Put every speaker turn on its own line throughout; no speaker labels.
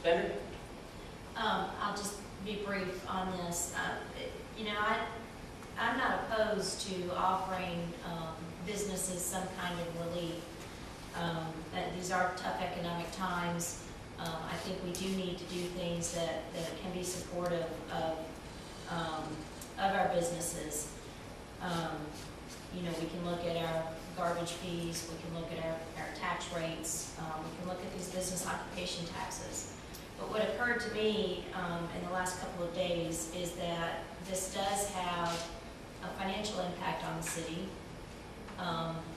Bender?
I'll just be brief on this. You know, I'm not opposed to offering businesses some kind of relief. These are tough economic times. I think we do need to do things that can be supportive of our businesses. You know, we can look at our garbage fees, we can look at our tax rates, we can look at these business occupation taxes. But what occurred to me in the last couple of days is that this does have a financial impact on the city.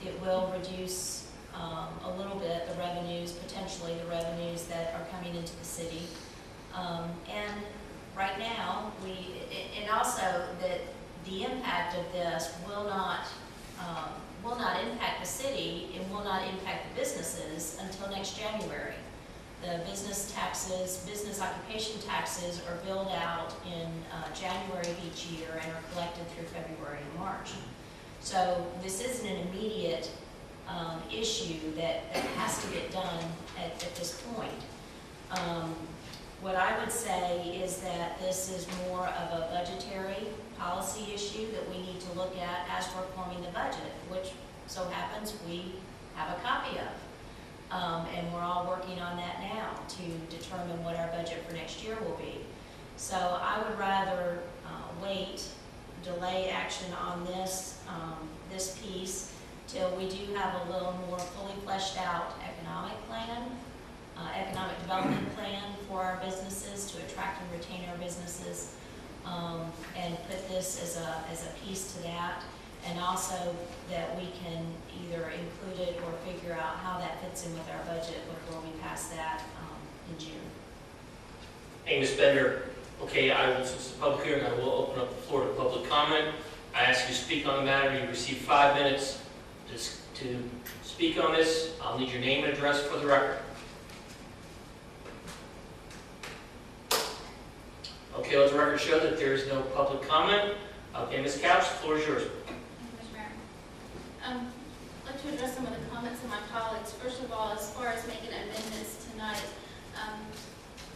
It will reduce a little bit the revenues, potentially the revenues that are coming into the city. And right now, and also that the impact of this will not impact the city and will not impact the businesses until next January. The business taxes, business occupation taxes are billed out in January of each year and are collected through February and March. So this isn't an immediate issue that has to get done at this point. What I would say is that this is more of a budgetary policy issue that we need to look at as we're forming the budget, which so happens we have a copy of. And we're all working on that now to determine what our budget for next year will be. So I would rather delay action on this piece till we do have a little more fully fleshed out economic development plan for our businesses to attract and retain our businesses, and put this as a piece to that. And also that we can either include it or figure out how that fits in with our budget before we pass that in June.
Hey, Ms. Bender. Okay, since it's a public hearing, I will open up the floor to public comment. I ask you to speak on the matter. You receive 5 minutes to speak on this. I'll need your name and address for the record. Okay, let the record show that there is no public comment. Okay, Ms. Couch, the floor is yours.
I'd like to address some of the comments of my colleagues. First of all, as far as making amendments tonight,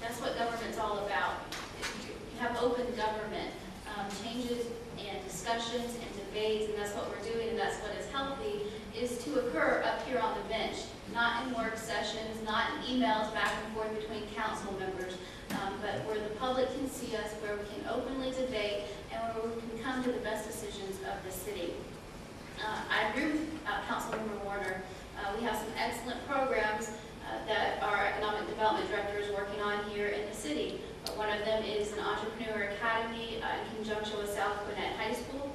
that's what government's all about. You have open government, changes and discussions and debates, and that's what we're doing, and that's what is healthy, is to occur up here on the bench, not in work sessions, not in emails back and forth between council members, but where the public can see us, where we can openly debate, and where we can come to the best decisions of the city. I agree with Councilmember Warner. We have some excellent programs that our Economic Development Director is working on here in the city. One of them is an Entrepreneur Academy in conjunction with South Gwinnett High School.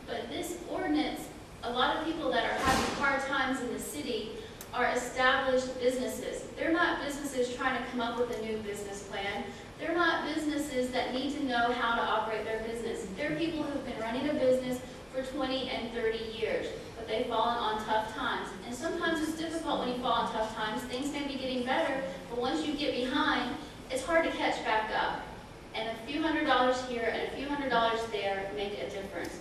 But this ordinance, a lot of people that are having hard times in the city are established businesses. They're not businesses trying to come up with a new business plan. They're not businesses that need to know how to operate their business. They're people who've been running a business for 20 and 30 years, but they've fallen on tough times. And sometimes it's difficult when you fall on tough times. Things may be getting better, but once you get behind, it's hard to catch back up. And a few $100s here and a few $100s there make a difference.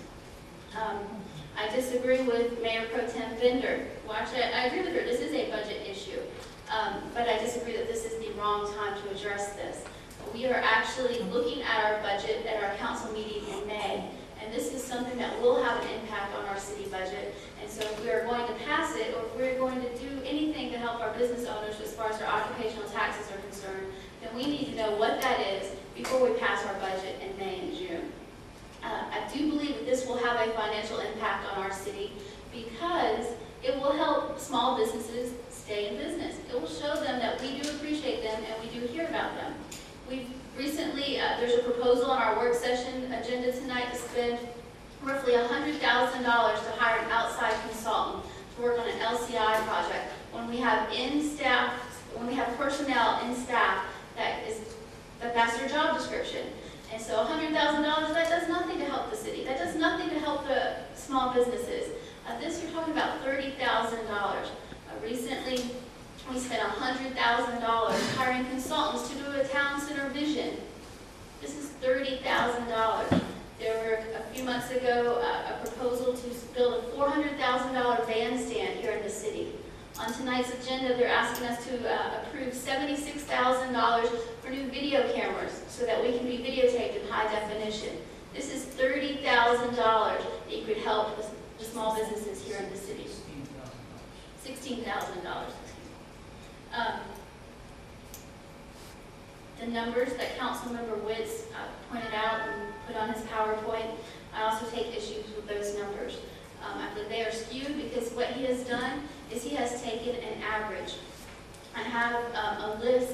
I disagree with Mayor Pro Tem Bender. Well, actually, I agree with her. This is a budget issue, but I disagree that this is the wrong time to address this. We are actually looking at our budget at our council meeting in May. And this is something that will have an impact on our city budget. And so if we are going to pass it, or if we're going to do anything to help our business owners as far as their occupational taxes are concerned, then we need to know what that is before we pass our budget in May and June. I do believe that this will have a financial impact on our city because it will help small businesses stay in business. It will show them that we do appreciate them and we do hear about them. We've recently, there's a proposal on our work session agenda tonight to spend roughly $100,000 to hire an outside consultant to work on an LCI project when we have personnel in staff that's their job description. And so $100,000, that does nothing to help the city. That does nothing to help the small businesses. This, you're talking about $30,000. Recently, we spent $100,000 hiring consultants to do a town center vision. This is $30,000. There were, a few months ago, a proposal to build a $400,000 bandstand here in the city. On tonight's agenda, they're asking us to approve $76,000 for new video cameras so that we can be videotaped in high definition. This is $30,000 that you could help the small businesses here in the city. $16,000. The numbers that Councilmember Witz pointed out and put on his PowerPoint, I also take issues with those numbers. I believe they are skewed because what he has done is he has taken an average. I have a list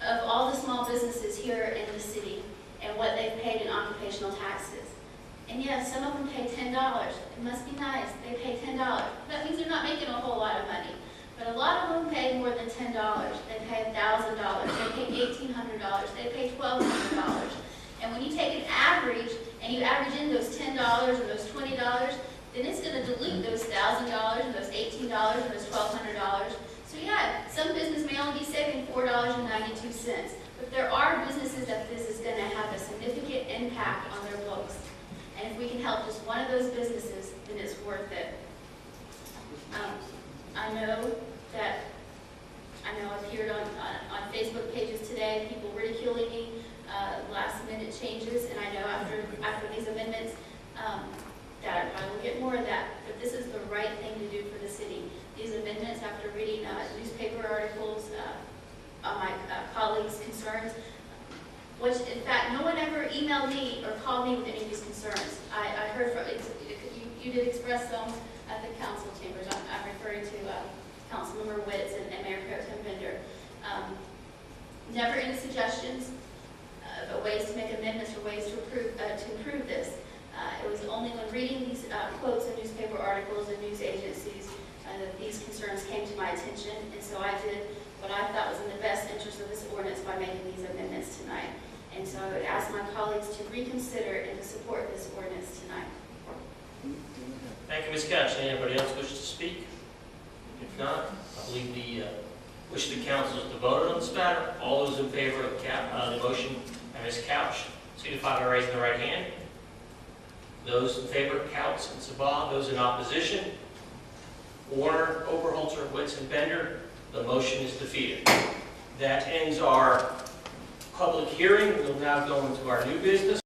of all the small businesses here in the city and what they've paid in occupational taxes. And yes, some of them pay $10. It must be nice. They pay $10. That means they're not making a whole lot of money. But a lot of them pay more than $10. They pay $1,000. They pay $1,800. They pay $1,200. And when you take an average and you average in those $10 or those $20, then it's going to dilute those $1,000 and those $1,800 and those $1,200. So yeah, some business may only be saving $4.92. But there are businesses that this is going to have a significant impact on their books. And if we can help just one of those businesses, then it's worth it. I know I've heard on Facebook pages today, people ridiculing me, last minute changes, and I know after these amendments, that I will get more of that, but this is the right thing to do for the city. These amendments, after reading newspaper articles on my colleagues' concerns, which in fact, no one ever emailed me or called me with any of these concerns. I heard from, you did express some at the council chambers. I'm referring to Councilmember Witz and Mayor Pro Tem Bender. Never any suggestions of ways to make amendments or ways to improve this. It was only when reading these quotes in newspaper articles and news agencies that these concerns came to my attention, and so I did what I thought was in the best interest of this ordinance by making these amendments tonight. And so I would ask my colleagues to reconsider and to support this ordinance tonight.
Thank you, Ms. Couch. Anybody else wish to speak? If not, I believe the wish of the council is to vote on this matter. All those in favor of the motion by Ms. Couch, signify by raising the right hand. Those in favor, Couch and Sabah. Those in opposition, Warner, Oberholzer, Witz, and Bender. The motion is defeated. That ends our public hearing. We'll now go into our new business.